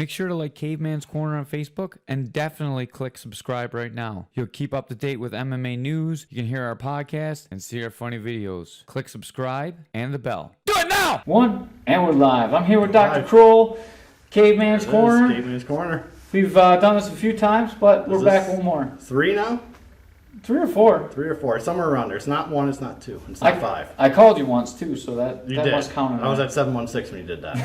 Make sure to like Caveman's Corner on Facebook and definitely click subscribe right now. You'll keep up to date with MMA news, you can hear our podcast, and see our funny videos. Click subscribe and the bell. Do it now! And we're live. I'm here with Dr. Krol, Caveman's Corner. Caveman's Corner. We've done this a few times, but we're back one more. 3 now? 3 or 4. 3 or 4, somewhere around there. It's not 1, it's not 2, it's not 5. I called you once too, so that You did. must count. I was at 716 when you did that.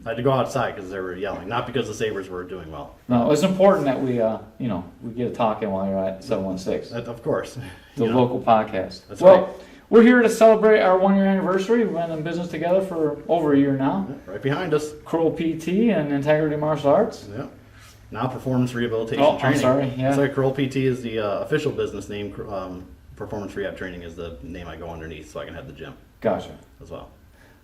I had to go outside because they were yelling, not because the Sabres were doing well. No, it's important that we, we get a talking while you're at 716. Of course. The local podcast. That's right. We're here to celebrate our 1-year anniversary. We've been in business together for over a year now. Right behind us. Krol PT and Integrity Martial Arts. Yeah. Now Performance Rehabilitation Training. I'm sorry. Yeah. Sorry, Krol PT is the official business name. Performance Rehab Training is the name I go underneath, so I can have the gym. Gotcha. As well.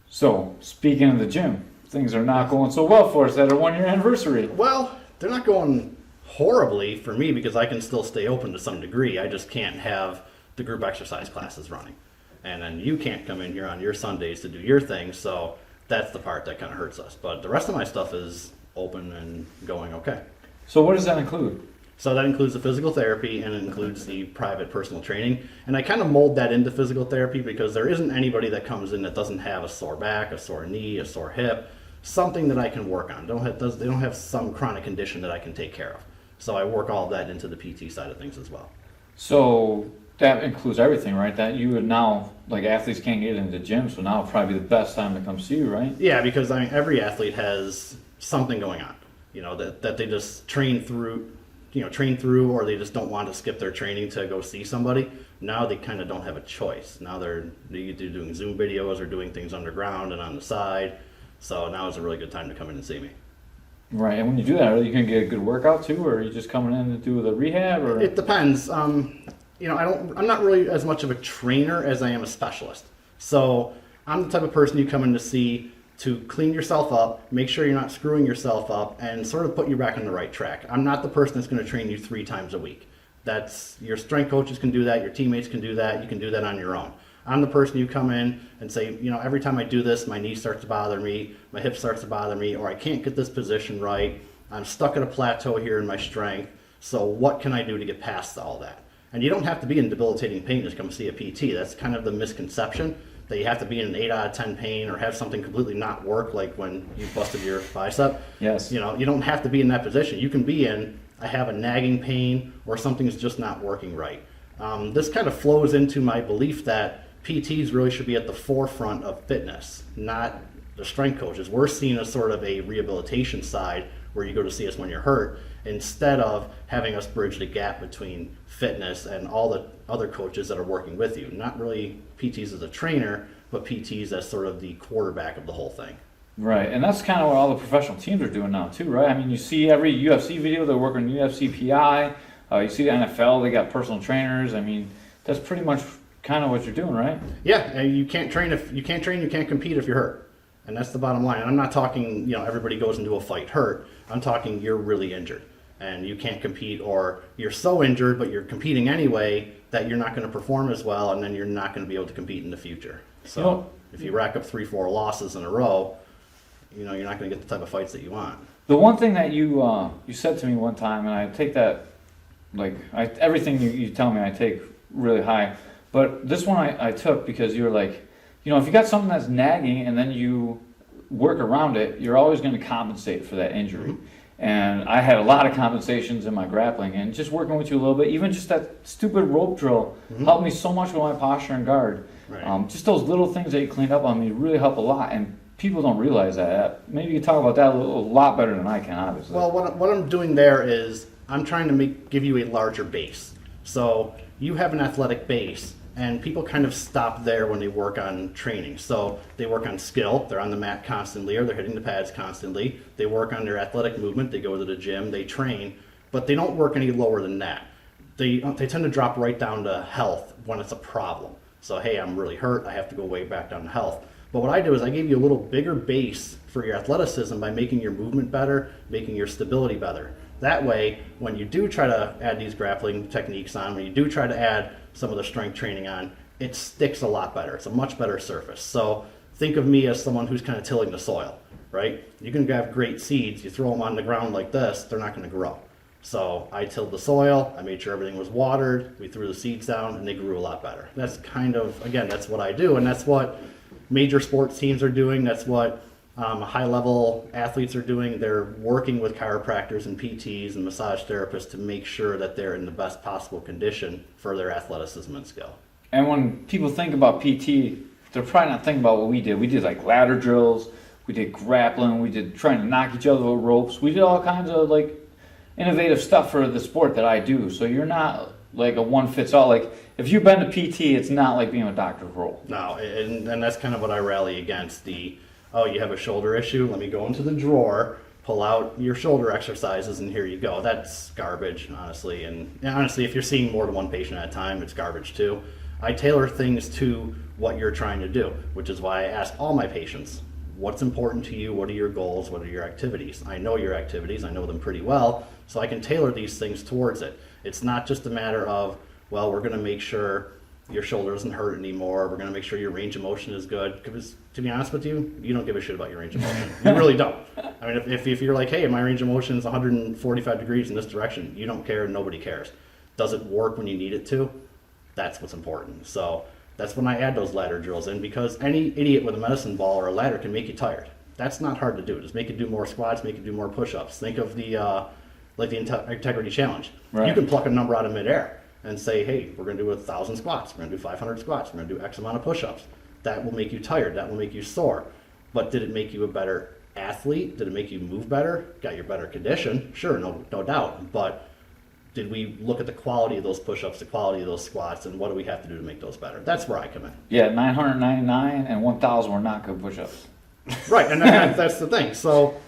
So, speaking of the gym, things are not going so well for us at our 1-year anniversary. Well, they're not going horribly for me because I can still stay open to some degree. I just can't have the group exercise classes running. And then you can't come in here on your Sundays to do your thing, so that's the part that kind of hurts us. But the rest of my stuff is open and going okay. So what does that include? So that includes the physical therapy and it includes the private personal training. And I kind of mold that into physical therapy because there isn't anybody that comes in that doesn't have a sore back, a sore knee, a sore hip, something that I can work on. They don't have some chronic condition that I can take care of. So I work all of that into the PT side of things as well. So that includes everything, right? That you would now, like athletes can't get into the gym, so now would probably be the best time to come see you, right? Yeah, because every athlete has something going on, that they just train through, or they just don't want to skip their training to go see somebody. Now they kind of don't have a choice. Now they're either doing Zoom videos or doing things underground and on the side. So now is a really good time to come in and see me. Right, and when you do that, are you going to get a good workout too, or are you just coming in to do the rehab? Or it depends. I'm not really as much of a trainer as I am a specialist. So I'm the type of person you come in to see to clean yourself up, make sure you're not screwing yourself up, and sort of put you back on the right track. I'm not the person that's going to train you 3 times a week. That's your strength coaches can do that, your teammates can do that, you can do that on your own. I'm the person you come in and say, every time I do this, my knee starts to bother me, my hip starts to bother me, or I can't get this position right. I'm stuck at a plateau here in my strength. So what can I do to get past all that? And you don't have to be in debilitating pain to come see a PT. That's kind of the misconception, that you have to be in an 8 out of 10 pain or have something completely not work, like when you busted your bicep. Yes. You don't have to be in that position. You can be in, I have a nagging pain or something's just not working right. This kind of flows into my belief that PTs really should be at the forefront of fitness, not the strength coaches. We're seen as sort of a rehabilitation side where you go to see us when you're hurt, instead of having us bridge the gap between fitness and all the other coaches that are working with you. Not really PTs as a trainer, but PTs as sort of the quarterback of the whole thing. Right, and that's kind of what all the professional teams are doing now too, right? I mean, you see every UFC video, they're working UFC PI. You see the NFL, they got personal trainers. I mean, that's pretty much kind of what you're doing, right? Yeah, and you can't train, you can't compete if you're hurt. And that's the bottom line. And I'm not talking, everybody goes into a fight hurt. I'm talking you're really injured and you can't compete, or you're so injured but you're competing anyway that you're not going to perform as well, and then you're not going to be able to compete in the future. So if you rack up 3-4 losses in a row, you're not going to get the type of fights that you want. The one thing that you said to me one time, and I take that, everything you tell me I take really high, but this one I took because you were like, if you got something that's nagging and then you work around it, you're always going to compensate for that injury. Mm-hmm. And I had a lot of compensations in my grappling, and just working with you a little bit, even just that stupid rope drill helped me so much with my posture and guard. Right. Just those little things that you cleaned up on me really help a lot, and people don't realize that. Maybe you can talk about that a lot better than I can, obviously. Well, what I'm doing there is I'm trying to give you a larger base. So you have an athletic base, and people kind of stop there when they work on training. So they work on skill, they're on the mat constantly, or they're hitting the pads constantly. They work on their athletic movement, they go to the gym, they train, but they don't work any lower than that. They tend to drop right down to health when it's a problem. So, hey, I'm really hurt, I have to go way back down to health. But what I do is I give you a little bigger base for your athleticism by making your movement better, making your stability better. That way, when you do try to add these grappling techniques on, when you do try to add some of the strength training on, it sticks a lot better. It's a much better surface. So think of me as someone who's kind of tilling the soil. right? You can have great seeds, you throw them on the ground like this, they're not going to grow. So I tilled the soil, I made sure everything was watered, we threw the seeds down, and they grew a lot better. That's kind of, again, that's what I do, and that's what major sports teams are doing. That's what high-level athletes are doing. They're working with chiropractors and PTs and massage therapists to make sure that they're in the best possible condition for their athleticism and skill. And when people think about PT, they're probably not thinking about what we did. We did like ladder drills, we did grappling, we did trying to knock each other with ropes. We did all kinds of like innovative stuff for the sport that I do. So you're not like a one-fits-all. Like if you've been to PT, it's not like being a Dr. Krol. No, and that's kind of what I rally against. Oh, you have a shoulder issue? Let me go into the drawer, pull out your shoulder exercises, and here you go. That's garbage, honestly. And honestly, if you're seeing more than one patient at a time, it's garbage too. I tailor things to what you're trying to do, which is why I ask all my patients, what's important to you? What are your goals? What are your activities? I know your activities. I know them pretty well, so I can tailor these things towards it. It's not just a matter of, well, we're going to make sure your shoulder doesn't hurt anymore. We're going to make sure your range of motion is good. Because to be honest with you, you don't give a shit about your range of motion. You really don't. I mean, if you're like, hey, my range of motion is 145 degrees in this direction, you don't care. Nobody cares. Does it work when you need it to? That's what's important. So that's when I add those ladder drills in, because any idiot with a medicine ball or a ladder can make you tired. That's not hard to do. Just make you do more squats, make you do more push-ups. Think of the integrity challenge. Right. You can pluck a number out of midair and say, hey, we're going to do 1,000 squats. We're going to do 500 squats. We're going to do X amount of push-ups. That will make you tired. That will make you sore. But did it make you a better athlete? Did it make you move better? Got your better condition? Sure, no doubt. But did we look at the quality of those push-ups, the quality of those squats, and what do we have to do to make those better? That's where I come in. Yeah, 999 and 1,000 were not good push-ups. Right, and that's the thing. So,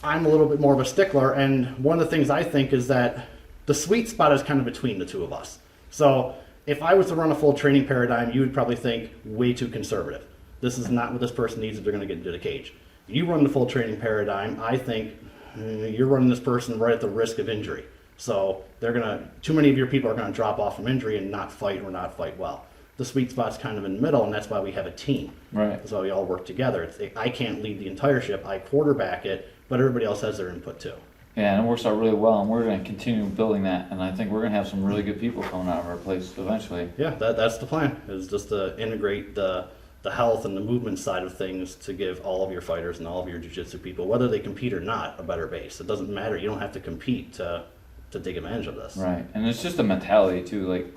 I'm a little bit more of a stickler, and one of the things I think is that the sweet spot is kind of between the two of us. So if I was to run a full training paradigm, you would probably think way too conservative. This is not what this person needs if they're going to get into the cage. You run the full training paradigm, I think you're running this person right at the risk of injury. So too many of your people are going to drop off from injury and not fight or not fight well. The sweet spot's kind of in the middle, and that's why we have a team. Right. That's why we all work together. I can't lead the entire ship, I quarterback it, but everybody else has their input too. Yeah, and it works out really well, and we're going to continue building that, and I think we're going to have some really good people coming out of our place eventually. Yeah, that's the plan, is just to integrate the health and the movement side of things to give all of your fighters and all of your jiu-jitsu people, whether they compete or not, a better base. It doesn't matter. You don't have to compete to take advantage of this. Right, and it's just a mentality too. Like,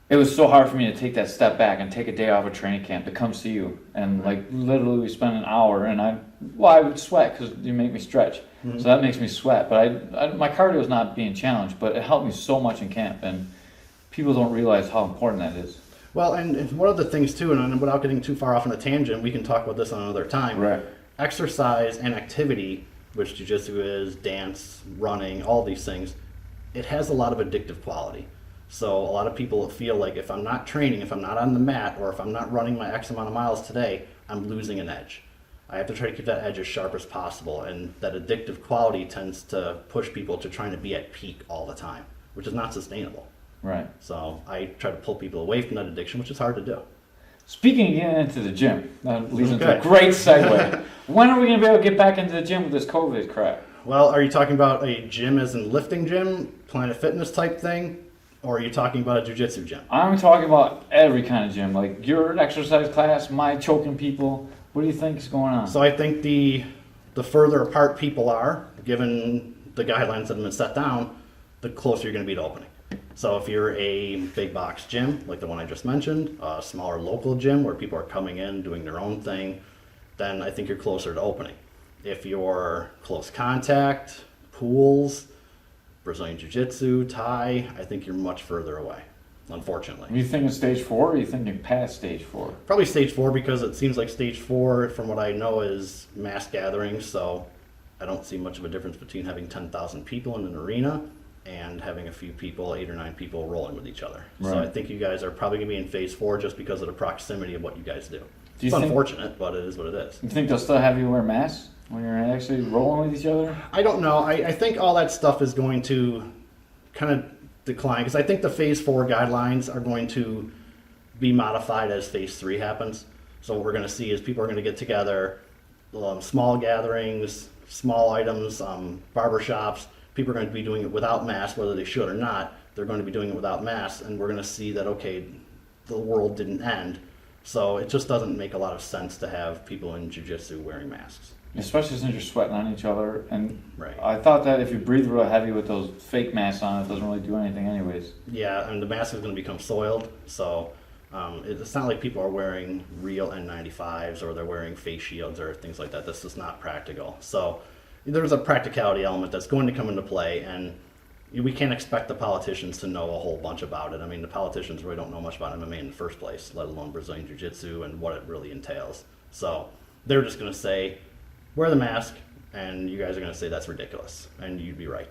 it was so hard for me to take that step back and take a day off of training camp to come see you, and like literally we spent an hour, and I would sweat because you make me stretch, so that makes me sweat. But my cardio is not being challenged, but it helped me so much in camp, and people don't realize how important that is. Well, and one of the things too, and without getting too far off on a tangent, we can talk about this on another time. Right. Exercise and activity, which jiu-jitsu is, dance, running, all these things, it has a lot of addictive quality. So a lot of people feel like if I'm not training, if I'm not on the mat, or if I'm not running my X amount of miles today, I'm losing an edge. I have to try to keep that edge as sharp as possible, and that addictive quality tends to push people to trying to be at peak all the time, which is not sustainable. Right. So I try to pull people away from that addiction, which is hard to do. Speaking of getting into the gym, that leads into Okay. a great segue. When are we going to be able to get back into the gym with this COVID crap? Well, are you talking about a gym as in lifting gym, Planet Fitness type thing, or are you talking about a jiu-jitsu gym? I'm talking about every kind of gym, like your exercise class, my choking people. What do you think is going on? So I think the further apart people are, given the guidelines that have been set down, the closer you're going to be to opening. So if you're a big box gym, like the one I just mentioned, a smaller local gym where people are coming in, doing their own thing, then I think you're closer to opening. If you're close contact, pools, Brazilian Jiu-Jitsu, Thai, I think you're much further away, unfortunately. Are you thinking stage 4 or are you thinking past stage 4? Probably stage 4, because it seems like stage 4, from what I know, is mass gatherings, so I don't see much of a difference between having 10,000 people in an arena and having a few people, 8 or 9 people, rolling with each other. Right. So I think you guys are probably going to be in phase 4 just because of the proximity of what you guys do. Do you It's think- unfortunate, but it is what it is. You think they'll still have you wear masks when you're actually rolling with each other? I don't know. I think all that stuff is going to kind of decline, because I think the phase 4 guidelines are going to be modified as phase 3 happens. So what we're going to see is people are going to get together small gatherings, small items, barber shops, people are going to be doing it without masks, whether they should or not. They're going to be doing it without masks, and we're going to see that, okay, the world didn't end. So it just doesn't make a lot of sense to have people in jiu-jitsu wearing masks. Especially since you're sweating on each other. And Right. I thought that if you breathe real heavy with those fake masks on, it doesn't really do anything anyways. Yeah, and the mask is going to become soiled, so it's not like people are wearing real N95s or they're wearing face shields or things like that. This is not practical. So there's a practicality element that's going to come into play, and we can't expect the politicians to know a whole bunch about it. I mean, the politicians really don't know much about MMA in the first place, let alone Brazilian Jiu-Jitsu and what it really entails. So they're just going to say, wear the mask, and you guys are going to say that's ridiculous, and you'd be right.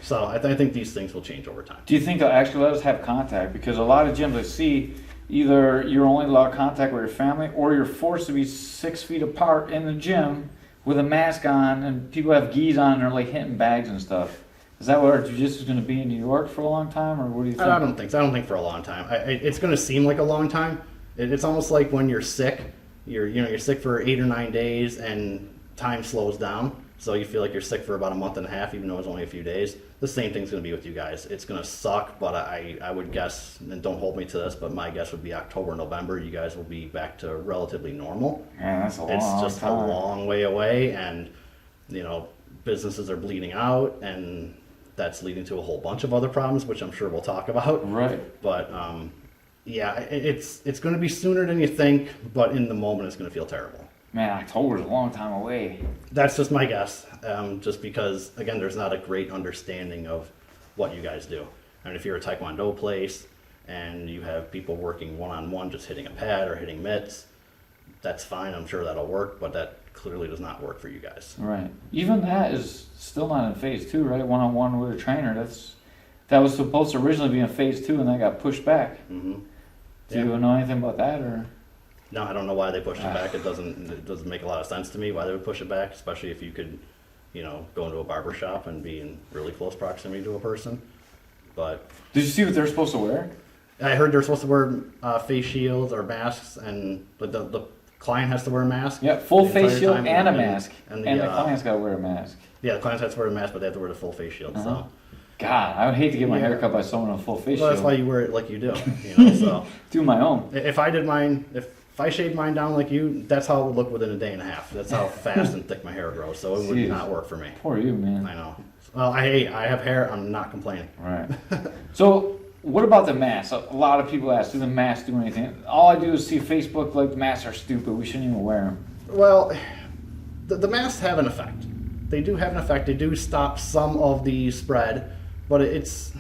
So I think these things will change over time. Do you think they'll actually let us have contact? Because a lot of gyms I see, either you're only allowed contact with your family, or you're forced to be 6 feet apart in the gym with a mask on, and people have gis on and they're like hitting bags and stuff. Is that what our jiu-jitsu is going to be in New York for a long time, or what do you think? I don't think so. I don't think for a long time. It's going to seem like a long time. It's almost like when you're sick. You're sick for 8 or 9 days, and time slows down. So you feel like you're sick for about a month and a half, even though it's only a few days. The same thing's going to be with you guys. It's going to suck, but I would guess, and don't hold me to this, but my guess would be October, November, you guys will be back to relatively normal. Man, that's a long It's just time. a long way away, and businesses are bleeding out, and that's leading to a whole bunch of other problems, which I'm sure we'll talk about. Right. But yeah, it's going to be sooner than you think, but in the moment it's going to feel terrible. Man, October's a long time away. That's just my guess, just because, again, there's not a great understanding of what you guys do. And if you're a Taekwondo place and you have people working one-on-one just hitting a pad or hitting mitts, that's fine. I'm sure that'll work, but that clearly does not work for you guys. Right. Even that is still not in phase 2, right? One-on-one with a trainer. That was supposed to originally be in phase 2, and that got pushed back. Mm-hmm. Do you know anything about that, or? No, I don't know why they pushed it back. It doesn't make a lot of sense to me why they would push it back, especially if you could, go into a barber shop and be in really close proximity to a person. But Did you see what they're supposed to wear? I heard they're supposed to wear face shields or masks, and the client has to wear a mask. Yeah, full the face entire shield time, and a mask. and And the, the client's got to wear a mask. Yeah, the client has to wear a mask, but they have to wear the full face shield. Uh-huh. So God, I would hate to get my Yeah. hair cut by someone in a full face well, that's shield. why you wear it like you do. So Do my own. if I did mine, if I shaved mine down like you, that's how it would look within a day and a half. That's how fast and thick my hair grows. So it would Jeez. not work for me. Poor you, man. I know. Well, I have hair. I'm not complaining. Right. So, what about the masks? A lot of people ask, do the masks do anything? All I do is see Facebook like the masks are stupid. We shouldn't even wear them. Well, the masks have an effect. They do have an effect. They do stop some of the spread, but is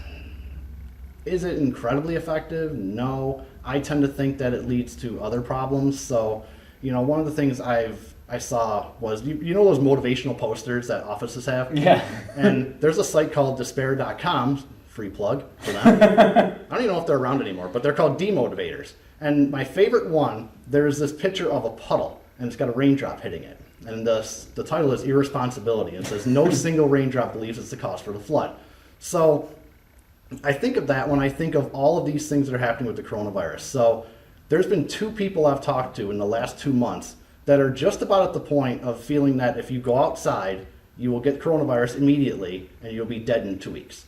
it incredibly effective? No. I tend to think that it leads to other problems. So, one of the things I saw was, you know those motivational posters that offices have? Yeah. And there's a site called despair.com, free plug for them. I don't even know if they're around anymore, but they're called demotivators. And my favorite one, there's this picture of a puddle, and it's got a raindrop hitting it. And the title is Irresponsibility. And it says, no single raindrop believes it's the cause for the flood. So I think of that when I think of all of these things that are happening with the coronavirus. So there's been 2 people I've talked to in the last 2 months that are just about at the point of feeling that if you go outside, you will get coronavirus immediately and you'll be dead in 2 weeks.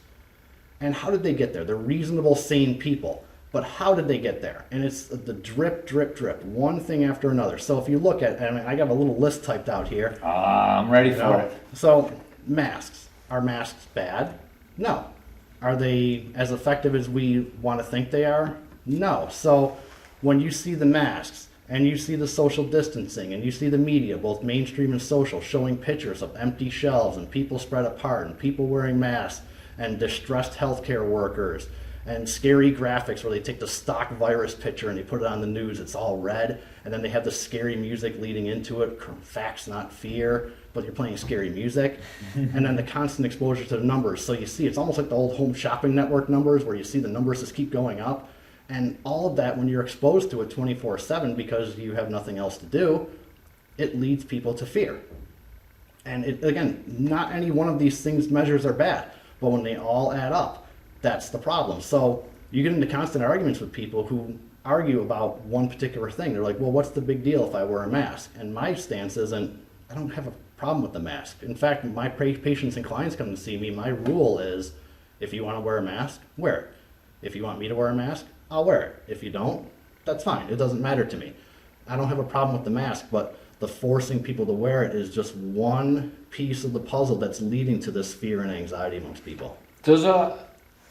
And how did they get there? They're reasonable, sane people. But how did they get there? And it's the drip, drip, drip, one thing after another. So if you look at, I got a little list typed out here. I'm ready for it. So masks. Are masks bad? No. Are they as effective as we want to think they are? No. So when you see the masks and you see the social distancing and you see the media, both mainstream and social, showing pictures of empty shelves and people spread apart and people wearing masks and distressed healthcare workers and scary graphics where they take the stock virus picture and they put it on the news, it's all red, and then they have the scary music leading into it, facts not fear, but you're playing scary music, and then the constant exposure to the numbers. So you see, it's almost like the old Home Shopping Network numbers where you see the numbers just keep going up, and all of that, when you're exposed to it 24/7 because you have nothing else to do, it leads people to fear. And again, not any one of these things measures are bad, but when they all add up, that's the problem. So you get into constant arguments with people who argue about one particular thing. They're like, well, what's the big deal if I wear a mask? And my stance isn't, I don't have a problem with the mask. In fact, my patients and clients come to see me. My rule is, if you want to wear a mask, wear it. If you want me to wear a mask, I'll wear it. If you don't, that's fine. It doesn't matter to me. I don't have a problem with the mask, but the forcing people to wear it is just one piece of the puzzle that's leading to this fear and anxiety amongst people. Does a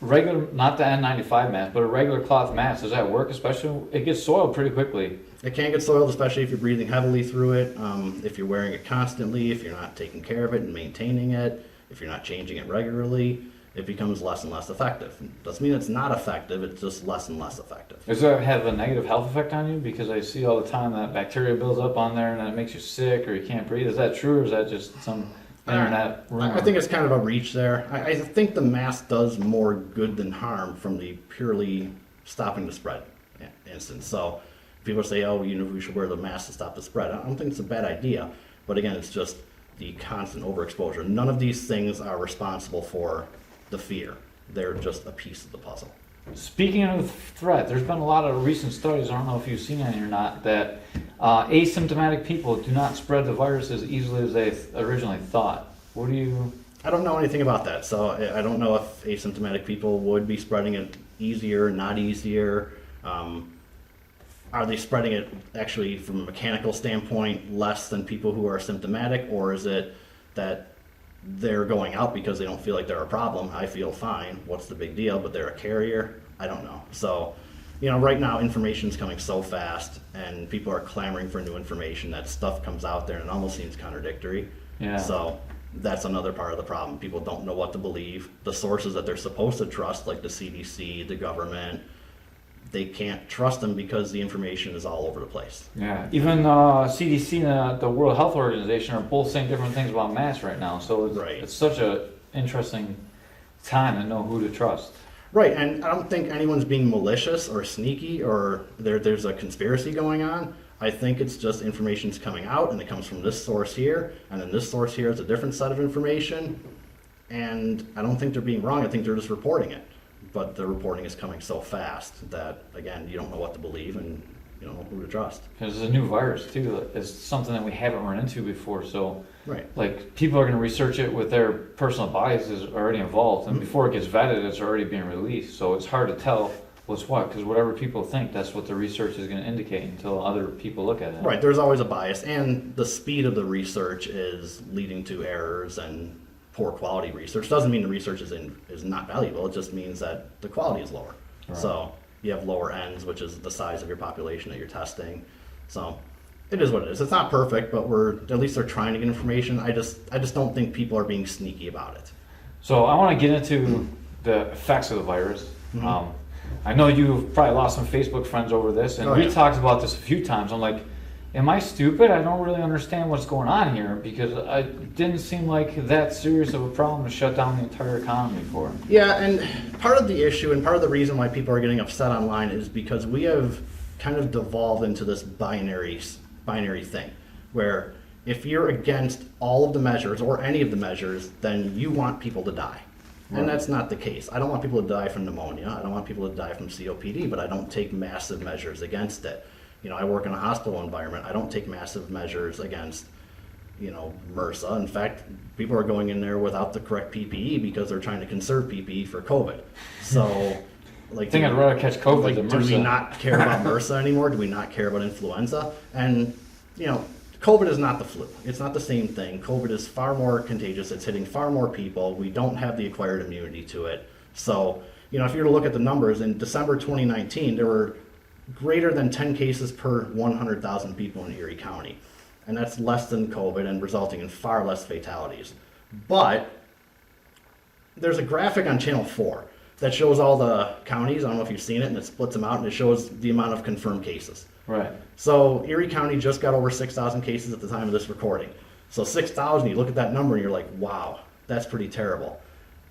regular, not the N95 mask, but a regular cloth mask, does that work? Especially, it gets soiled pretty quickly. It can get soiled, especially if you're breathing heavily through it, if you're wearing it constantly, if you're not taking care of it and maintaining it, if you're not changing it regularly, it becomes less and less effective. Doesn't mean it's not effective, it's just less and less effective. Does that have a negative health effect on you? Because I see all the time that bacteria builds up on there and then it makes you sick or you can't breathe. Is that true, or is that just some internet rumor? I think it's kind of a reach there. I think the mask does more good than harm from the purely stopping the spread instance. So people say, oh, we should wear the mask to stop the spread. I don't think it's a bad idea, but again, it's just the constant overexposure. None of these things are responsible for the fear. They're just a piece of the puzzle. Speaking of threat, there's been a lot of recent studies, I don't know if you've seen any or not, that asymptomatic people do not spread the virus as easily as they originally thought. What do you... I don't know anything about that, so I don't know if asymptomatic people would be spreading it easier, not easier. Are they spreading it actually from a mechanical standpoint less than people who are symptomatic, or is it that they're going out because they don't feel like they're a problem? I feel fine. What's the big deal? But they're a carrier? I don't know. So, right now information's coming so fast and people are clamoring for new information that stuff comes out there and it almost seems contradictory. Yeah. So that's another part of the problem. People don't know what to believe. The sources that they're supposed to trust, like the CDC, the government, they can't trust them because the information is all over the place. Yeah, even CDC and the World Health Organization are both saying different things about masks right now. So it's such a interesting time to know who to trust. Right, and I don't think anyone's being malicious or sneaky or there's a conspiracy going on. I think it's just information's coming out and it comes from this source here, and then this source here is a different set of information. And I don't think they're being wrong. I think they're just reporting it. But the reporting is coming so fast that, again, you don't know what to believe and you don't know who to trust. Because it's a new virus, too. It's something that we haven't run into before. So, right. Like, people are going to research it with their personal biases already involved. And before it gets vetted, it's already being released. So it's hard to tell what's what. Because whatever people think, that's what the research is going to indicate until other people look at it. Right. There's always a bias. And the speed of the research is leading to errors and poor quality research. Doesn't mean the research is not valuable. It just means that the quality is lower. Right. So you have lower ends, which is the size of your population that you're testing. So it is what it is. It's not perfect, but at least they're trying to get information. I just don't think people are being sneaky about it. So I want to get into the effects of the virus. Mm-hmm. I know you've probably lost some Facebook friends over this, and we talked about this a few times. I'm like, am I stupid? I don't really understand what's going on here, because it didn't seem like that serious of a problem to shut down the entire economy for. Yeah, and part of the issue and part of the reason why people are getting upset online is because we have kind of devolved into this binary thing, where if you're against all of the measures or any of the measures, then you want people to die. Right. And that's not the case. I don't want people to die from pneumonia. I don't want people to die from COPD, but I don't take massive measures against it. I work in a hospital environment. I don't take massive measures against, MRSA. In fact, people are going in there without the correct PPE because they're trying to conserve PPE for COVID. So, I think I'd rather catch COVID than MRSA. Do we not care about MRSA anymore? Do we not care about influenza? And, COVID is not the flu. It's not the same thing. COVID is far more contagious. It's hitting far more people. We don't have the acquired immunity to it. So, if you were to look at the numbers, in December 2019, there were greater than 10 cases per 100,000 people in Erie County. And that's less than COVID and resulting in far less fatalities. But there's a graphic on Channel 4 that shows all the counties. I don't know if you've seen it, and it splits them out, and it shows the amount of confirmed cases. Right. So Erie County just got over 6,000 cases at the time of this recording. So 6,000, you look at that number and you're like, wow, that's pretty terrible.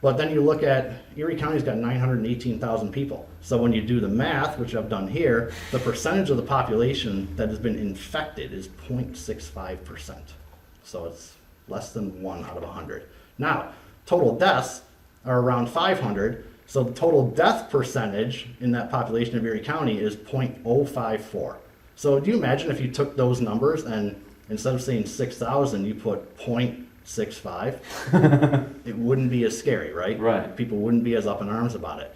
But then you look at Erie County's got 918,000 people. So when you do the math, which I've done here, the percentage of the population that has been infected is 0.65%. So it's less than 1 out of 100. Now, total deaths are around 500, So the total death percentage in that population of Erie County is 0.054. So do you imagine if you took those numbers and instead of saying 6,000, you put 0.65? It wouldn't be as scary, right? Right. People wouldn't be as up in arms about it.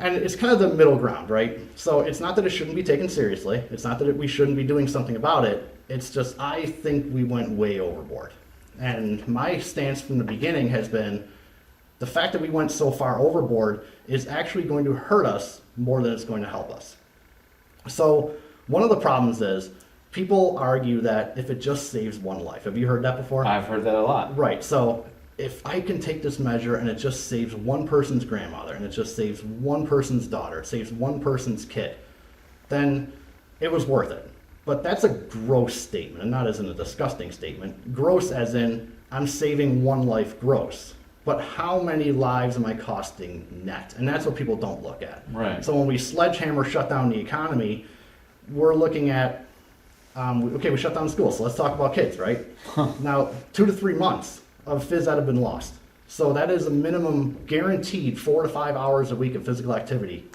And it's kind of the middle ground, right? So it's not that it shouldn't be taken seriously. It's not that we shouldn't be doing something about it. It's just I think we went way overboard. And my stance from the beginning has been the fact that we went so far overboard is actually going to hurt us more than it's going to help us. So one of the problems is people argue that if it just saves one life. Have you heard that before? I've heard that a lot. Right. So if I can take this measure and it just saves one person's grandmother and it just saves one person's daughter, it saves one person's kid, then it was worth it. But that's a gross statement, and not as in a disgusting statement. Gross as in I'm saving one life gross. But how many lives am I costing net? And that's what people don't look at. Right. So when we sledgehammer shut down the economy, we're looking at, we shut down schools, so let's talk about kids, right? Now, 2 to 3 months of phys ed have been lost. So that is a minimum guaranteed 4 to 5 hours a week of physical activity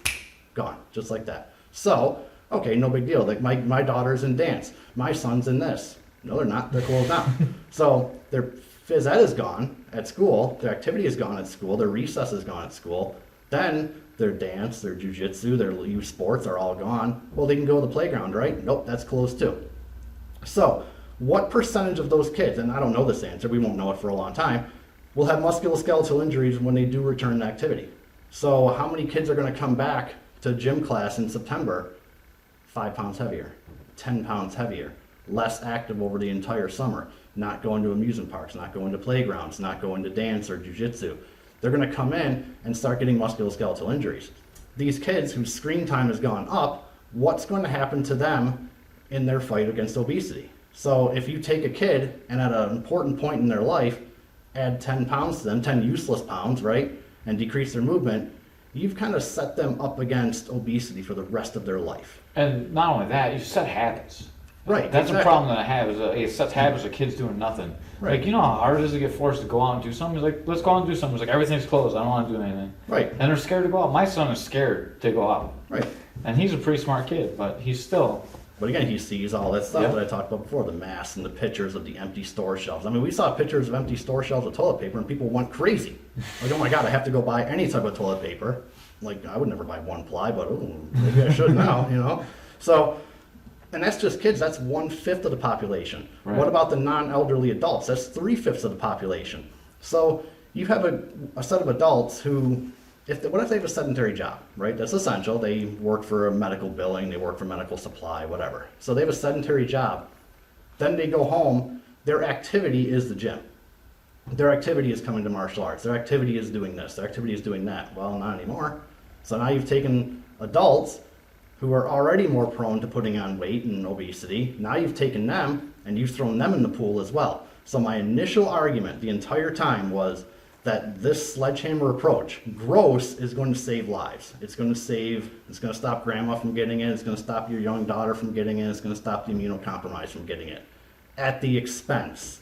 gone, just like that. So, okay, no big deal. Like my daughter's in dance, my son's in this. No, they're not. They're closed down. So their phys ed is gone at school. Their activity is gone at school. Their recess is gone at school. Then their dance, their Jiu Jitsu, their youth sports are all gone. Well, they can go to the playground, right? Nope, that's closed too. So what percentage of those kids, and I don't know this answer, we won't know it for a long time, will have musculoskeletal injuries when they do return to activity? So how many kids are going to come back to gym class in September 5 pounds heavier, 10 pounds heavier, less active over the entire summer, not going to amusement parks, not going to playgrounds, not going to dance or jiu-jitsu? They're going to come in and start getting musculoskeletal injuries. These kids whose screen time has gone up, what's going to happen to them in their fight against obesity? So if you take a kid and at an important point in their life, add 10 pounds to them, 10 useless pounds, right, and decrease their movement, you've kind of set them up against obesity for the rest of their life. And not only that, you set habits. Right. That's exactly. a problem that I have, is it sets habits of kids doing nothing. Right. Like, you know how hard it is to get forced to go out and do something? It's like, let's go out and do something. It's like, everything's closed. I don't want to do anything. Right. And they're scared to go out. My son is scared to go out. Right. And he's a pretty smart kid, but he's still... But again, he sees all that stuff Yep. that I talked about before, the masks and the pictures of the empty store shelves. I mean, we saw pictures of empty store shelves of toilet paper and people went crazy. Like, oh my God, I have to go buy any type of toilet paper. Like, I would never buy one ply, but ooh, maybe I should now, you know? So, and that's just kids. That's 1/5 of the population. Right. What about the non-elderly adults? That's 3/5 of the population. So you have a set of adults who, what if they have a sedentary job, right? That's essential. They work for a medical billing, they work for medical supply, whatever. So they have a sedentary job. Then they go home, their activity is the gym. Their activity is coming to martial arts. Their activity is doing this. Their activity is doing that. Well, not anymore. So now you've taken adults who are already more prone to putting on weight and obesity. Now you've taken them and you've thrown them in the pool as well. So my initial argument the entire time was that this sledgehammer approach, gross, is going to save lives. It's going to stop grandma from getting it. It's going to stop your young daughter from getting it. It's going to stop the immunocompromised from getting it at the expense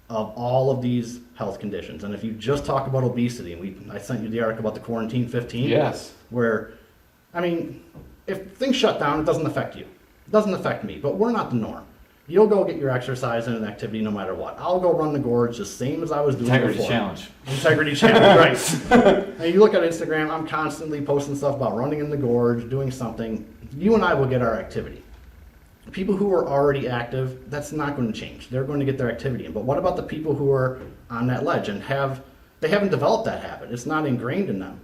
of all of these health conditions. And if you just talk about obesity, and I sent you the article about the quarantine 15. Yes. Where, I mean, if things shut down, it doesn't affect you. It doesn't affect me, but we're not the norm. You'll go get your exercise and an activity no matter what. I'll go run the gorge the same as I was doing Integrity before. challenge. Integrity challenge, right. And you look at Instagram, I'm constantly posting stuff about running in the gorge, doing something. You and I will get our activity. People who are already active, that's not going to change. They're going to get their activity in. But what about the people who are on that ledge and they haven't developed that habit? It's not ingrained in them.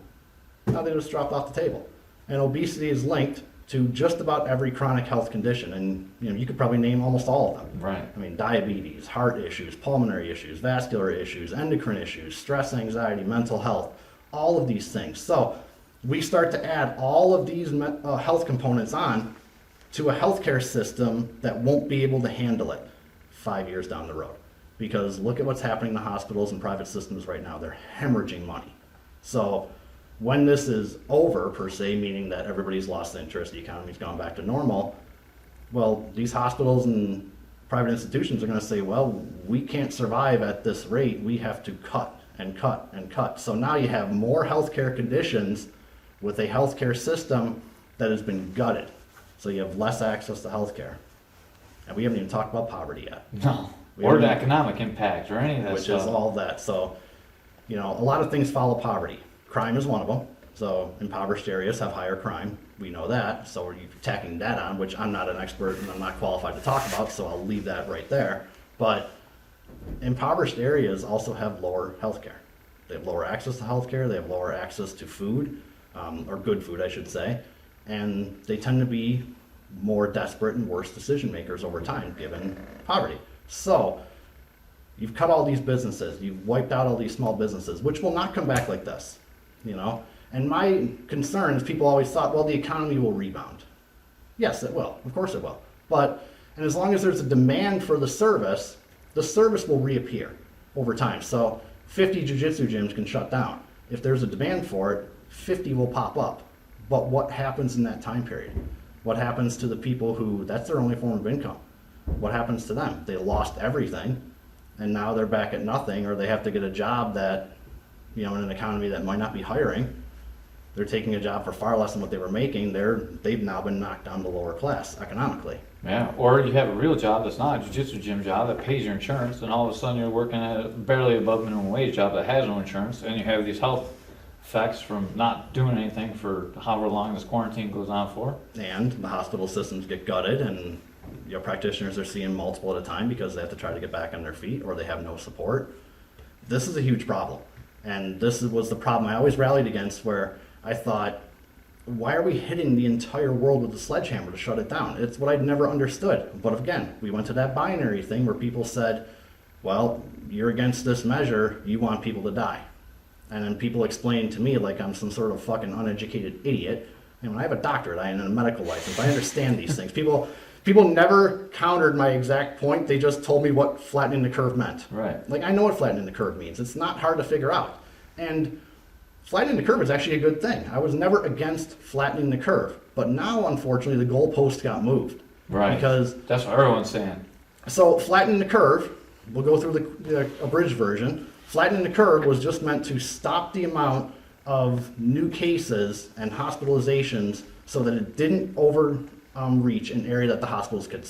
Now they just dropped off the table. And obesity is linked to just about every chronic health condition. And you could probably name almost all of them. Right. I mean, diabetes, heart issues, pulmonary issues, vascular issues, endocrine issues, stress, anxiety, mental health, all of these things. So we start to add all of these health components on to a healthcare system that won't be able to handle it 5 years down the road. Because look at what's happening in the hospitals and private systems right now. They're hemorrhaging money. So when this is over, per se, meaning that everybody's lost interest, the economy's gone back to normal, well, these hospitals and private institutions are going to say, well, we can't survive at this rate. We have to cut and cut and cut. So now you have more healthcare conditions with a healthcare system that has been gutted. So you have less access to healthcare. And we haven't even talked about poverty yet. No. Or the economic impact or any of that Which stuff. is all that. So, a lot of things follow poverty. Crime is one of them. So impoverished areas have higher crime. We know that. So we're tacking that on, which I'm not an expert and I'm not qualified to talk about, so I'll leave that right there. But impoverished areas also have lower healthcare. They have lower access to healthcare. They have lower access to food, or good food, I should say. And they tend to be more desperate and worse decision makers over time, given poverty. So you've cut all these businesses. You've wiped out all these small businesses, which will not come back like this, And my concern is people always thought, well, the economy will rebound. Yes, it will. Of course it will. And as long as there's a demand for the service will reappear over time. So 50 Jiu Jitsu gyms can shut down. If there's a demand for it, 50 will pop up. But what happens in that time period? What happens to the people who, that's their only form of income? What happens to them? They lost everything, and now they're back at nothing, or they have to get a job that, in an economy that might not be hiring. They're taking a job for far less than what they were making. They've now been knocked down to lower class economically. Yeah, or you have a real job that's not a jiu-jitsu gym job that pays your insurance, and all of a sudden you're working at a barely above minimum wage job that has no insurance, and you have these health effects from not doing anything for however long this quarantine goes on for. And the hospital systems get gutted, and practitioners are seeing multiple at a time because they have to try to get back on their feet or they have no support. This is a huge problem. And this was the problem I always rallied against, where I thought, why are we hitting the entire world with a sledgehammer to shut it down? It's what I'd never understood. But again, we went to that binary thing where people said, well, you're against this measure, you want people to die. And then people explained to me like I'm some sort of fucking uneducated idiot. And I have a doctorate, I have a medical license, I understand these things. People never countered my exact point, they just told me what flattening the curve meant. Right. Like, I know what flattening the curve means. It's not hard to figure out. And flattening the curve is actually a good thing. I was never against flattening the curve. But now, unfortunately, the goalpost got moved. Right. Because that's what everyone's saying. So flattening the curve, we'll go through the abridged version. Flattening the curve was just meant to stop the amount of new cases and hospitalizations so that it didn't overreach an area that the hospitals could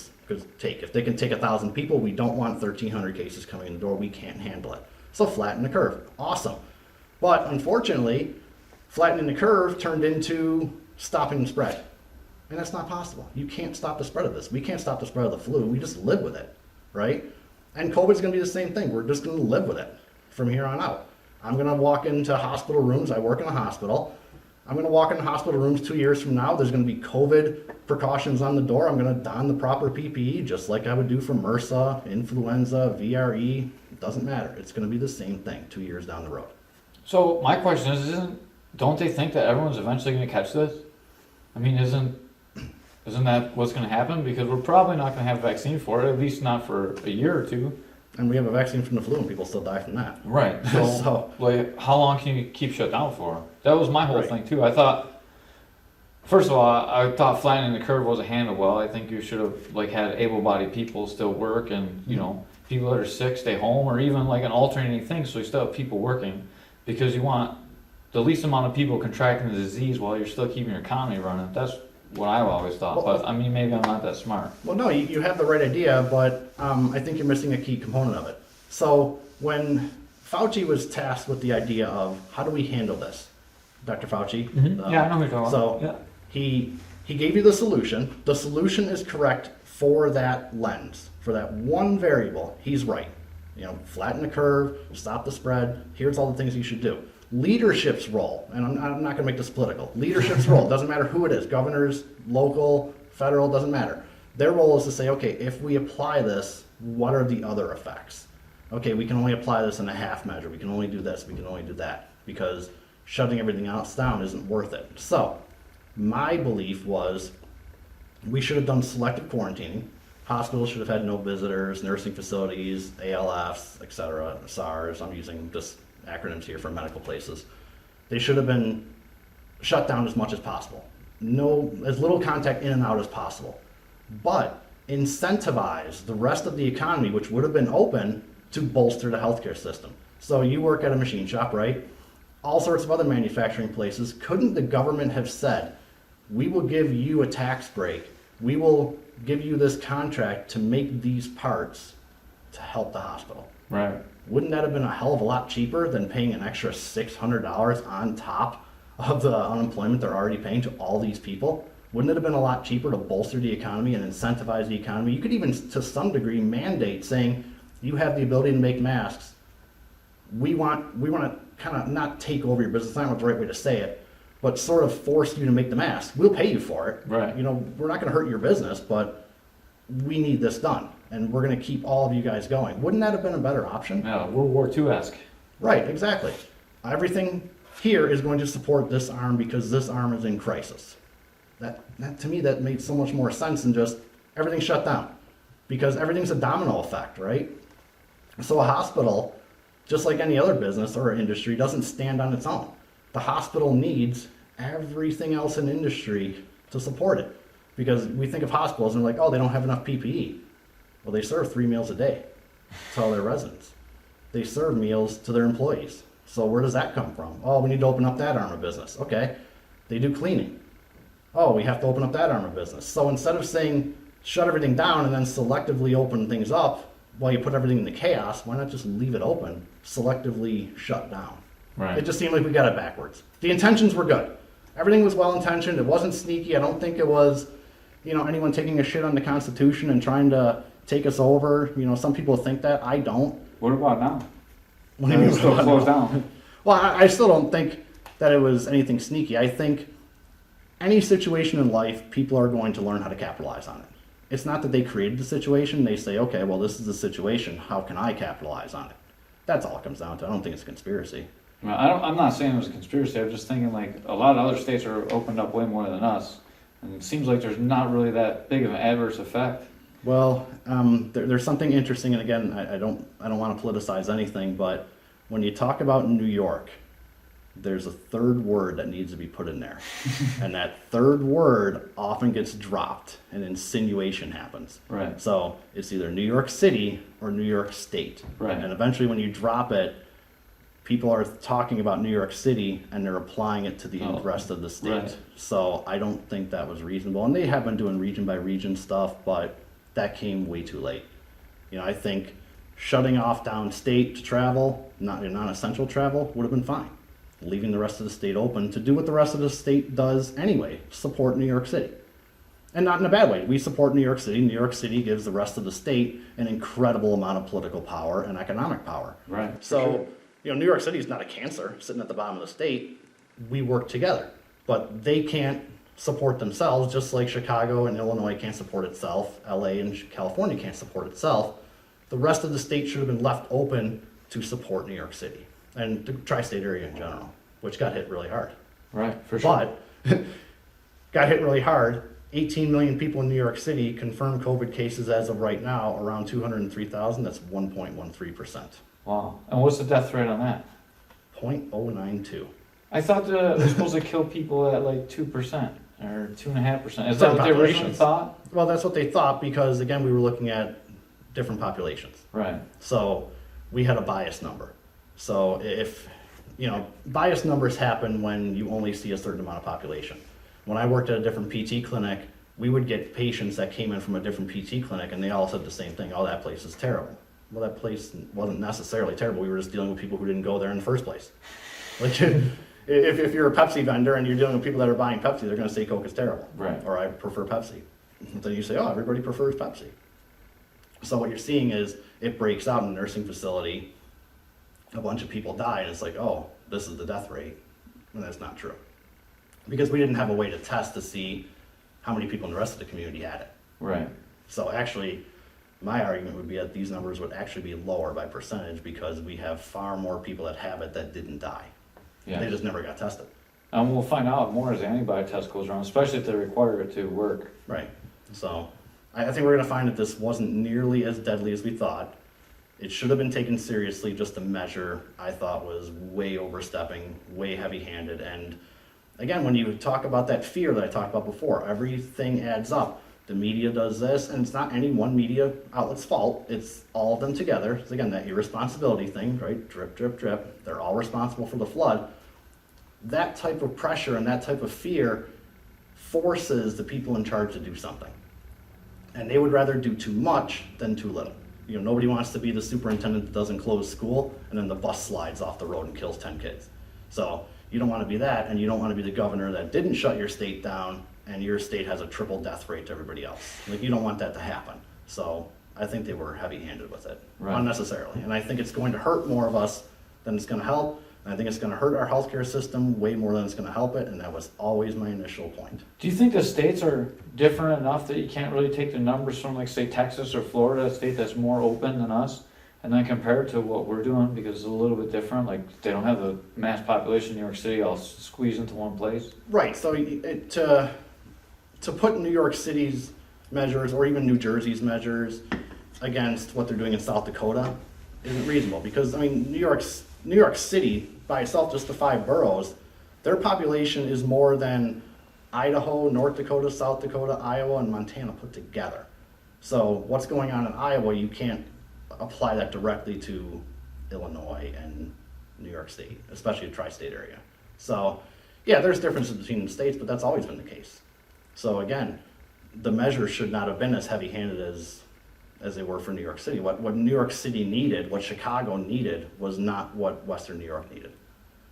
take. If they can take 1,000 people, we don't want 1,300 cases coming in the door. We can't handle it. So flatten the curve. Awesome. But unfortunately, flattening the curve turned into stopping the spread. And that's not possible. You can't stop the spread of this. We can't stop the spread of the flu. We just live with it, right? And COVID's going to be the same thing. We're just going to live with it from here on out. I'm going to walk into hospital rooms. I work in a hospital. I'm going to walk into hospital rooms 2 years from now. There's going to be COVID precautions on the door. I'm going to don the proper PPE just like I would do for MRSA, influenza, VRE. It doesn't matter. It's going to be the same thing 2 years down the road. So my question is, don't they think that everyone's eventually going to catch this? I mean, isn't that what's going to happen? Because we're probably not going to have a vaccine for it, at least not for a year or two. And we have a vaccine from the flu, and people still die from that. Right. So, like, how long can you keep shut down for? That was my whole Right. thing too. I thought, first of all, I thought flattening the curve wasn't handled well. I think you should have had able-bodied people still work, and people that are sick stay home, or even like an alternating thing, so you still have people working, because you want the least amount of people contracting the disease while you're still keeping your economy running. That's what I've always thought. Well, But I mean, maybe I'm not that smart. Well, no, you have the right idea, but I think you're missing a key component of it. So when Fauci was tasked with the idea of how do we handle this, Dr. Fauci. Yeah, I know who you're talking So about. he gave you the solution. The solution is correct for that lens, for that one variable. He's right. Flatten the curve, stop the spread. Here's all the things you should do. Leadership's role, and I'm not going to make this political. Leadership's role, doesn't matter who it is, governors, local, federal, doesn't matter. Their role is to say, okay, if we apply this, what are the other effects? Okay, we can only apply this in a half measure. We can only do this, we can only do that, because shutting everything else down isn't worth it. So, my belief was we should have done selective quarantining. Hospitals should have had no visitors, nursing facilities, ALFs, etc., SARS. I'm using just acronyms here for medical places. They should have been shut down as much as possible. As little contact in and out as possible. But incentivize the rest of the economy, which would have been open, to bolster the healthcare system. So you work at a machine shop, right? All sorts of other manufacturing places. Couldn't the government have said, we will give you a tax break, we will give you this contract to make these parts to help the hospital? Right. Wouldn't that have been a hell of a lot cheaper than paying an extra $600 on top of the unemployment they're already paying to all these people? Wouldn't it have been a lot cheaper to bolster the economy and incentivize the economy? You could even, to some degree, mandate saying, you have the ability to make masks. We want to kind of not take over your business, that's not the right way to say it, but sort of force you to make the mask. We'll pay you for it. Right. You know, we're not going to hurt your business, but we need this done, and we're going to keep all of you guys going. Wouldn't that have been a better option? Yeah, World War II-esque. Right, exactly. Everything here is going to support this arm because this arm is in crisis. That to me, that made so much more sense than just everything shut down, because everything's a domino effect, right? So a hospital, just like any other business or industry, doesn't stand on its own. The hospital needs everything else in industry to support it, because we think of hospitals and we're like, oh, they don't have enough PPE. Well, they serve 3 meals a day to all their residents. They serve meals to their employees. So where does that come from? Oh, we need to open up that arm of business. Okay. They do cleaning. Oh, we have to open up that arm of business. So instead of saying shut everything down and then selectively open things up while you put everything into chaos, why not just leave it open, selectively shut down? Right. It just seemed like we got it backwards. The intentions were good. Everything was well intentioned. It wasn't sneaky. I don't think it was, anyone taking a shit on the Constitution and trying to take us over. Some people think that. I don't. What about now? What do you mean? It's still closed down. Well, I still don't think that it was anything sneaky. I think any situation in life, people are going to learn how to capitalize on it. It's not that they created the situation. They say, okay, well, this is the situation. How can I capitalize on it? That's all it comes down to. I don't think it's a conspiracy. Well, I'm not saying it was a conspiracy. I'm just thinking like a lot of other states are opened up way more than us, and it seems like there's not really that big of an adverse effect. Well, there's something interesting, and again, I don't want to politicize anything, but when you talk about New York, there's a third word that needs to be put in there, and that third word often gets dropped, and insinuation happens. Right. So it's either New York City or New York State. Right. And eventually, when you drop it, people are talking about New York City and they're applying it to the rest of the state. Right. So I don't think that was reasonable. And they have been doing region by region stuff, but that came way too late. I think shutting off downstate to travel, non-essential travel, would have been fine. Leaving the rest of the state open to do what the rest of the state does anyway, support New York City. And not in a bad way. We support New York City. New York City gives the rest of the state an incredible amount of political power and economic power. Right. So, New York City is not a cancer sitting at the bottom of the state. We work together. But they can't support themselves, just like Chicago and Illinois can't support itself. LA and California can't support itself. The rest of the state should have been left open to support New York City and the tri-state area in general, which got hit really hard. Right, for sure. But got hit really hard. 18 million people in New York City, confirmed COVID cases as of right now, around 203,000. That's 1.13%. Wow. And what's the death rate on that? 0.092. I thought it was supposed to kill people at like 2% or 2.5%. Is that what they originally thought? Well, that's what they thought because, again, we were looking at different populations. Right. So we had a bias number. So if, bias numbers happen when you only see a certain amount of population. When I worked at a different PT clinic, we would get patients that came in from a different PT clinic and they all said the same thing, oh, that place is terrible. Well, that place wasn't necessarily terrible. We were just dealing with people who didn't go there in the first place. Like, if you're a Pepsi vendor and you're dealing with people that are buying Pepsi, they're going to say Coke is terrible. Right. Or I prefer Pepsi. Then you say, oh, everybody prefers Pepsi. So what you're seeing is it breaks out in a nursing facility, a bunch of people die, and it's like, oh, this is the death rate. And that's not true. Because we didn't have a way to test to see how many people in the rest of the community had it. Right. So actually, my argument would be that these numbers would actually be lower by percentage because we have far more people that have it that didn't die. Yeah. They just never got tested. And we'll find out more as the antibody test goes around, especially if they require it to work. Right. So I think we're going to find that this wasn't nearly as deadly as we thought. It should have been taken seriously. Just the measure, I thought, was way overstepping, way heavy-handed. And again, when you talk about that fear that I talked about before, everything adds up. the media does this, and it's not any one media outlet's fault. It's all of them together. It's, again, that irresponsibility thing, right? Drip, drip, drip. They're all responsible for the flood. That type of pressure and that type of fear forces the people in charge to do something. And they would rather do too much than too little. You know, nobody wants to be the superintendent that doesn't close school and then the bus slides off the road and kills 10 kids. So you don't want to be that, and you don't want to be the governor that didn't shut your state down and your state has a triple death rate to everybody else. Like, you don't want that to happen. So I think they were heavy-handed with it, unnecessarily. And I think it's going to hurt more of us than it's going to help. And I think it's going to hurt our healthcare system way more than it's going to help it, and that was always my initial point. Do you think the states are different enough that you can't really take the numbers from, like, say, Texas or Florida, a state that's more open than us, and then compare it to what we're doing, because it's a little bit different? Like, they don't have the mass population in New York City all squeezed into one place. Right. So to put New York City's measures, or even New Jersey's measures, against what they're doing in South Dakota isn't reasonable, because, I mean, New York City by itself, just the 5 boroughs, their population is more than Idaho, North Dakota, South Dakota, Iowa, and Montana put together. So what's going on in Iowa, you can't apply that directly to Illinois and New York State, especially the tri-state area. So yeah, there's differences between the states, but that's always been the case. So again, the measures should not have been as heavy-handed as they were for New York City. What New York City needed, what Chicago needed, was not what Western New York needed.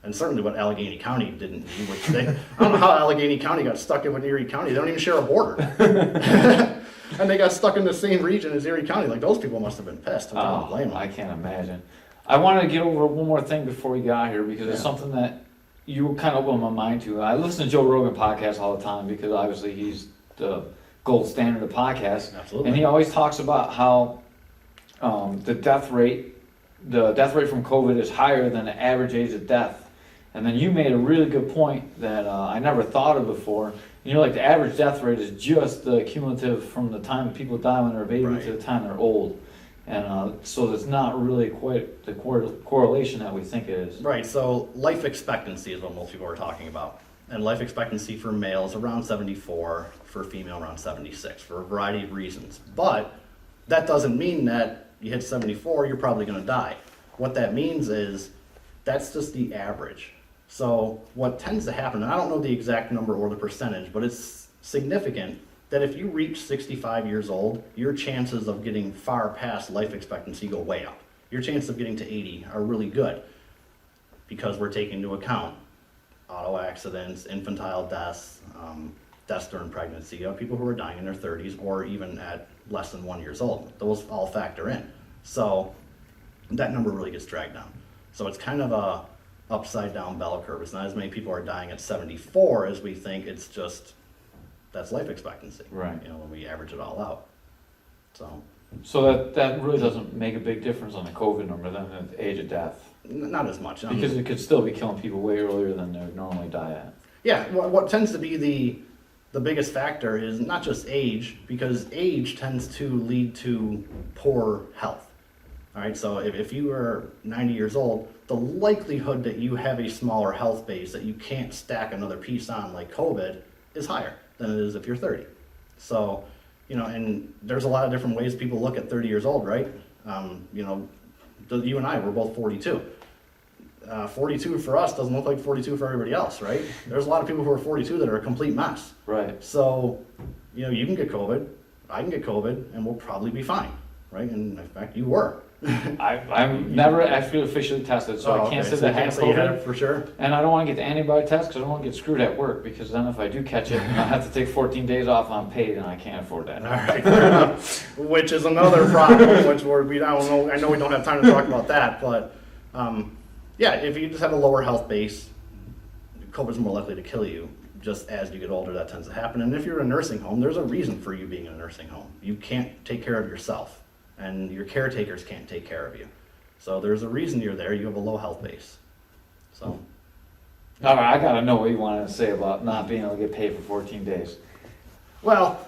And certainly what Allegheny County didn't need, which I don't know how Allegheny County got stuck in with Erie County. They don't even share a border. And they got stuck in the same region as Erie County. Like, those people must have been pissed. I don't blame them. I can't imagine. I wanted to get over one more thing before we got here, because it's something that you kind of opened my mind to. I listen to Joe Rogan podcasts all the time, because obviously he's the gold standard of podcasts. Absolutely. And he always talks about how the death rate from COVID is higher than the average age of death. And then you made a really good point that I never thought of before. You know, like, the average death rate is just the cumulative from the time people die when they're a baby to the time they're old. And so it's not really quite the correlation that we think it is. Right, so life expectancy is what most people are talking about. And life expectancy for males around 74, for female around 76, for a variety of reasons. But that doesn't mean that you hit 74, you're probably going to die. What that means is that's just the average. So what tends to happen, and I don't know the exact number or the percentage, but it's significant that if you reach 65 years old, your chances of getting far past life expectancy go way up. Your chances of getting to 80 are really good, because we're taking into account auto accidents, infantile deaths, deaths during pregnancy, people who are dying in their 30s or even at less than 1 year old. Those all factor in. So that number really gets dragged down. So it's kind of a upside down bell curve. It's not as many people are dying at 74 as we think. It's just, that's life expectancy. Right. You know, when we average it all out. So that really doesn't make a big difference on the COVID number than the age of death. Not as much. Because it could still be killing people way earlier than they would normally die at. Yeah, what tends to be the biggest factor is not just age, because age tends to lead to poor health. All right, so if you are 90 years old, the likelihood that you have a smaller health base that you can't stack another piece on, like COVID, is higher than it is if you're 30. So, you know, and there's a lot of different ways people look at 30 years old, right? You know, you and I, we're both 42. 42 for us doesn't look like 42 for everybody else, right? There's a lot of people who are 42 that are a complete mess. Right. So, you know, you can get COVID, I can get COVID, and we'll probably be fine, right? And in fact, you were. I'm never actually officially tested, so I can't say that I had COVID. For sure. And I don't want to get the antibody test because I don't want to get screwed at work, because then if I do catch it, I have to take 14 days off unpaid, and I can't afford that. All right, fair enough. Which is another problem, which we don't know. I know we don't have time to talk about that, but yeah, if you just have a lower health base, COVID's more likely to kill you. Just as you get older, that tends to happen. And if you're in a nursing home, there's a reason for you being in a nursing home. You can't take care of yourself, and your caretakers can't take care of you. So there's a reason you're there. You have a low health base. So. All right, I got to know what you wanted to say about not being able to get paid for 14 days. Well,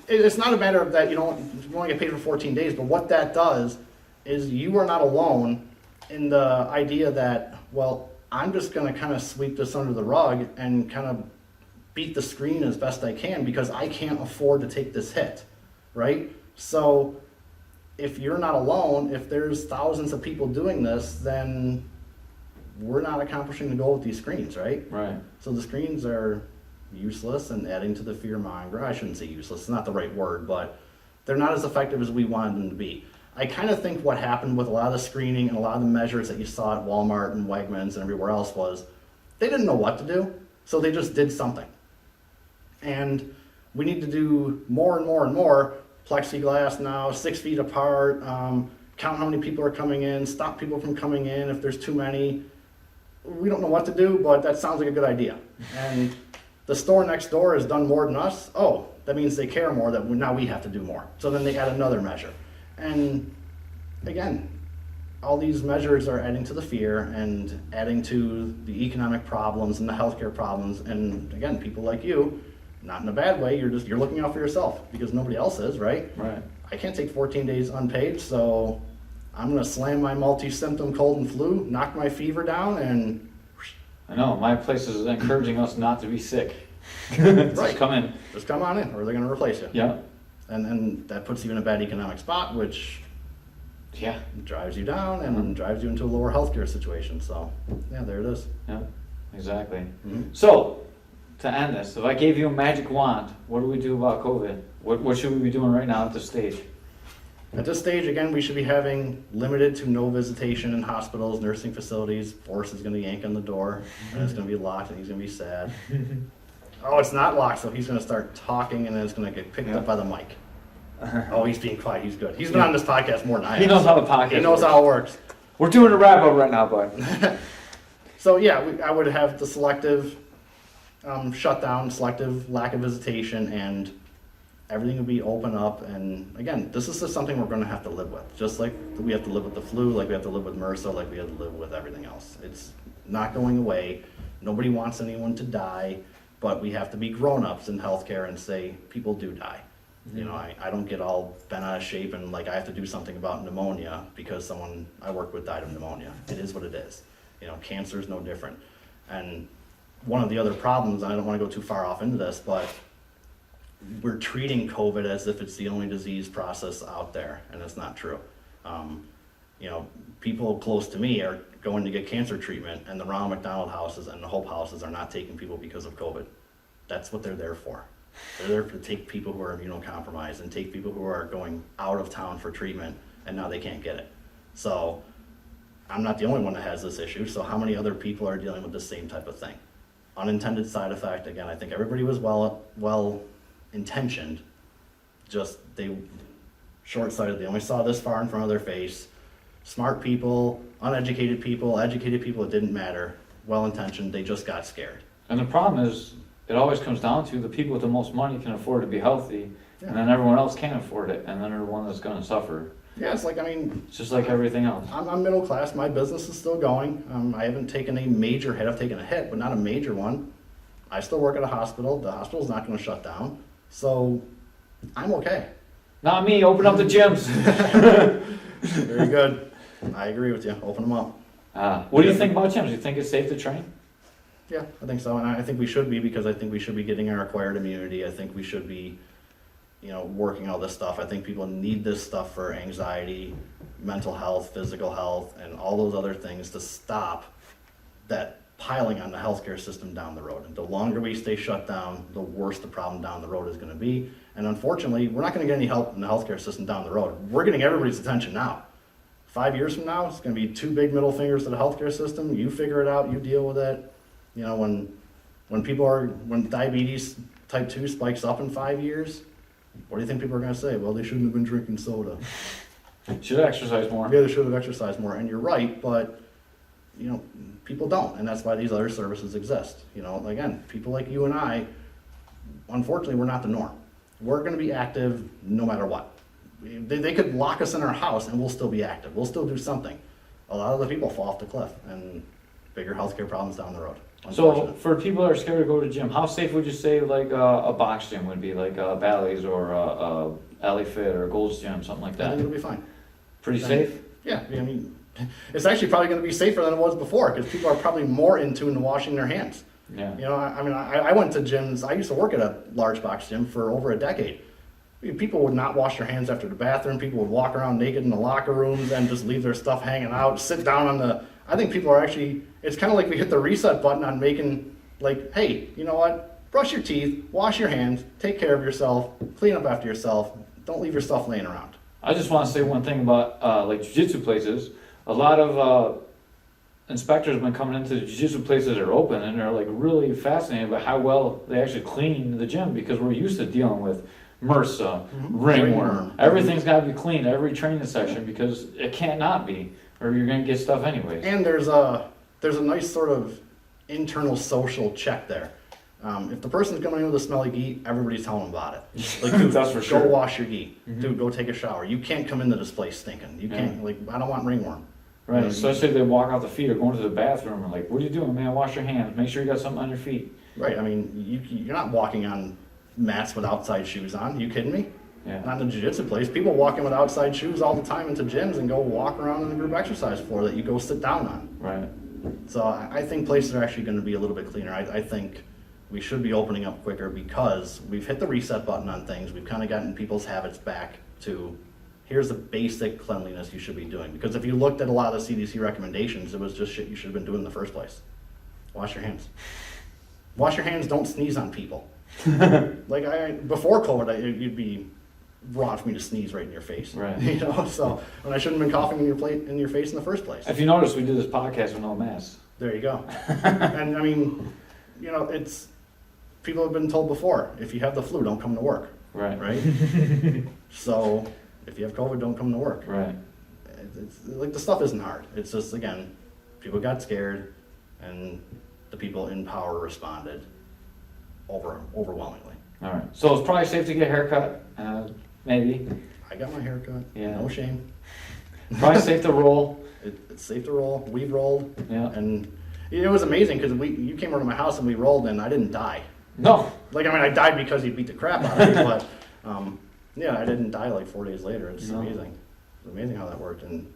it's not a matter of that you only get paid for 14 days, but what that does is you are not alone in the idea that, well, I'm just going to kind of sweep this under the rug and kind of beat the screen as best I can because I can't afford to take this hit, right? So if you're not alone, if there's thousands of people doing this, then we're not accomplishing the goal with these screens, right? Right. So the screens are useless and adding to the fear monger. I shouldn't say useless, it's not the right word, but they're not as effective as we wanted them to be. I kind of think what happened with a lot of the screening and a lot of the measures that you saw at Walmart and Wegmans and everywhere else was they didn't know what to do, so they just did something. And we need to do more and more and more. Plexiglass now, 6 feet apart, count how many people are coming in, stop people from coming in if there's too many. We don't know what to do, but that sounds like a good idea. And the store next door has done more than us. Oh, that means they care more, that now we have to do more. So then they add another measure. And again, all these measures are adding to the fear and adding to the economic problems and the healthcare problems. And again, people like you, not in a bad way, you're looking out for yourself because nobody else is, right? Right. I can't take 14 days unpaid, so I'm gonna slam my multi-symptom cold and flu, knock my fever down, and I know, my place is encouraging us not to be sick. Right. Just come in. just come on in, or they're gonna replace you. Yeah. And that puts you in a bad economic spot, which Yeah. drives you down and drives you into a lower healthcare situation. So, yeah, there it is. Yeah. Exactly. Mhm. So, to end this, if I gave you a magic wand, what do we do about COVID? What should we be doing right now at this stage? At this stage, again, we should be having limited to no visitation in hospitals, nursing facilities. Forrest is gonna yank on the door, and it's gonna be locked, and he's gonna be sad. Oh, it's not locked, so he's gonna start talking, and then it's gonna get picked up by the mic. Oh, he's being quiet, he's good. He's been on this podcast more than I have. He knows how the podcast He knows works. how it works. We're doing a wrap up right now, bud. So yeah, I would have the selective shutdown, selective lack of visitation, and everything would be open up. And again, this is just something we're going to have to live with. Just like we have to live with the flu, like we have to live with MRSA, like we have to live with everything else. It's not going away. Nobody wants anyone to die, but we have to be grown-ups in healthcare and say people do die. You know, I don't get all bent out of shape and like I have to do something about pneumonia because someone I work with died of pneumonia. It is what it is. You know, cancer is no different. And one of the other problems, and I don't want to go too far off into this, but we're treating COVID as if it's the only disease process out there, and it's not true. You know, people close to me are going to get cancer treatment, and the Ronald McDonald houses and the Hope houses are not taking people because of COVID. That's what they're there for. They're there to take people who are immunocompromised and take people who are going out of town for treatment, and now they can't get it. So I'm not the only one that has this issue, so how many other people are dealing with the same type of thing? Unintended side effect, again, I think everybody was well intentioned, just they short-sighted, they only saw this far in front of their face. Smart people, uneducated people, educated people, it didn't matter. Well-intentioned, they just got scared. And the problem is, it always comes down to the people with the most money can afford to be healthy, Yeah. and then everyone else can't afford it, and then they're the one that's going to suffer. Yeah, it's like, I mean, It's just like everything else. I'm middle class, my business is still going. I haven't taken a major hit, I've taken a hit, but not a major one. I still work at a hospital, the hospital's not gonna shut down, so I'm okay. Not me, open up the gyms. Very good. I agree with you, open them up. What do you think about gyms? You think it's safe to train? Yeah, I think so, and I think we should be, because I think we should be getting our acquired immunity. I think we should be, working all this stuff. I think people need this stuff for anxiety, mental health, physical health, and all those other things to stop that piling on the healthcare system down the road. And the longer we stay shut down, the worse the problem down the road is going to be. And unfortunately, we're not going to get any help in the healthcare system down the road. We're getting everybody's attention now. 5 years from now, it's going to be 2 big middle fingers to the healthcare system. You figure it out, you deal with it. When diabetes type 2 spikes up in 5 years, what do you think people are going to say? Well, they shouldn't have been drinking soda. Should exercise more. Yeah, they should have exercised more, and you're right, but people don't, and that's why these other services exist. Again, people like you and I, unfortunately, we're not the norm. We're going to be active no matter what. They could lock us in our house and we'll still be active. We'll still do something. A lot of the people fall off the cliff, and bigger healthcare problems down the road. So for people that are scared to go to the gym, how safe would you say like a box gym would be, like Bally's or Alley Fit or Gold's Gym, something like I that? think it'll be fine. Pretty safe? Yeah, I mean, it's actually probably going to be safer than it was before, because people are probably more in tune to washing their hands. Yeah. You know, I went to gyms. I used to work at a large box gym for over a decade. People would not wash their hands after the bathroom. People would walk around naked in the locker rooms and just leave their stuff hanging out, sit down on the, I think people are actually, it's kind of like we hit the reset button on making, like, hey, you know what? Brush your teeth, wash your hands, take care of yourself, clean up after yourself, don't leave your stuff laying around. I just want to say one thing about like jiu-jitsu places. A lot of inspectors have been coming into the jiu-jitsu places that are open, and they're like really fascinated about how well they actually clean the gym, because we're used to dealing with MRSA, ringworm. Everything's got to be cleaned every training session, because it can't not be, or you're going to get stuff anyways. And there's a nice sort of internal social check there. If the person's coming in with a smelly gi, everybody's telling them about it. Like, dude, That's for sure. go wash your gi. Dude, go take a shower. You can't come into this place stinking. You can't, like, I don't want ringworm. Right, especially if they walk out the feet or go into the bathroom and like, what are you doing, man? Wash your hands. Make sure you got something on your feet. Right, I mean, you're not walking on mats with outside shoes on. Are you kidding me? Yeah. Not in a jiu-jitsu place. People walk in with outside shoes all the time into gyms and go walk around on the group exercise floor that you go sit down on. Right. So I think places are actually going to be a little bit cleaner. I think we should be opening up quicker, because we've hit the reset button on things. We've kind of gotten people's habits back to, here's the basic cleanliness you should be doing. Because if you looked at a lot of the CDC recommendations, it was just shit you should have been doing in the first place. Wash your hands. Wash your hands, don't sneeze on people. Like, before COVID, you'd be wrong for me to sneeze right in your face. Right. You know, so, and I shouldn't have been coughing in your face in the first place. If you notice, we did this podcast with no masks. There you go. And I mean, you know, people have been told before, if you have the flu, don't come to work. Right. Right? So, if you have COVID, don't come to work. Right. It's like, the stuff isn't hard. It's just, again, people got scared, and the people in power responded overwhelmingly. All right. So it's probably safe to get a haircut, maybe. I got my hair cut. Yeah. No shame. Probably safe to roll. It's safe to roll. We've rolled. Yeah. And it was amazing, because you came over to my house and we rolled, and I didn't die. No. Like, I mean, I died because he beat the crap out of me, but yeah, I didn't die like 4 days later. It's amazing. It's amazing how that worked. And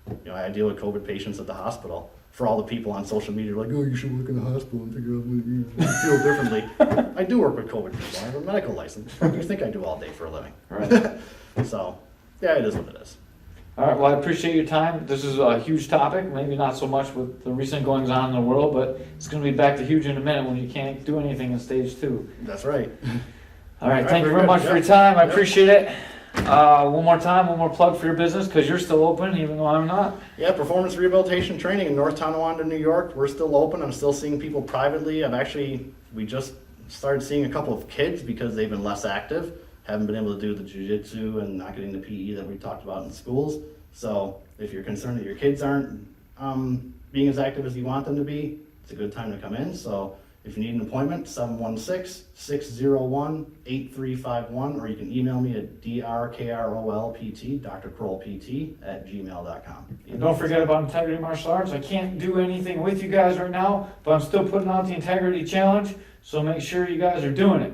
you know, I deal with COVID patients at the hospital. For all the people on social media like, oh, you should work in the hospital and figure out what you feel differently. I do work with COVID people. I have a medical license. What do you think I do all day for a living? Right. So, yeah, it is what it is. All right. Well, I appreciate your time. This is a huge topic. Maybe not so much with the recent goings on in the world, but it's going to be back to huge in a minute when you can't do anything in stage 2. That's right. All right. Thank you very very much good. for your time. I appreciate it. One more plug for your business, because you're still open, even though I'm not. Yeah, performance rehabilitation training in North Tonawanda, New York. We're still open. I'm still seeing people privately. We just started seeing a couple of kids because they've been less active, haven't been able to do the jiu-jitsu and not getting the PE that we talked about in schools. So if you're concerned that your kids aren't being as active as you want them to be, it's a good time to come in. So if you need an appointment, 716-601-8351, or you can email me at drkrolpt, drkrolpt@gmail.com. And don't forget about Integrity Martial Arts. I can't do anything with you guys right now, but I'm still putting out the Integrity Challenge, so make sure you guys are doing it.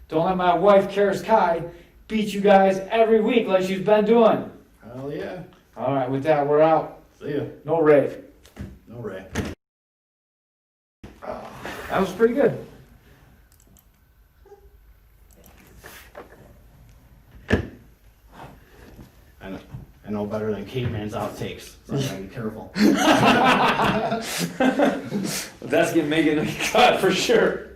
Don't let my wife, Karis Kai, beat you guys every week like she's been doing. Hell yeah. All right, with that, we're out. See ya. No rave. No Ray. That was pretty good. I know better than Caveman's outtakes, so I gotta be careful. That's getting Megan a cut for sure.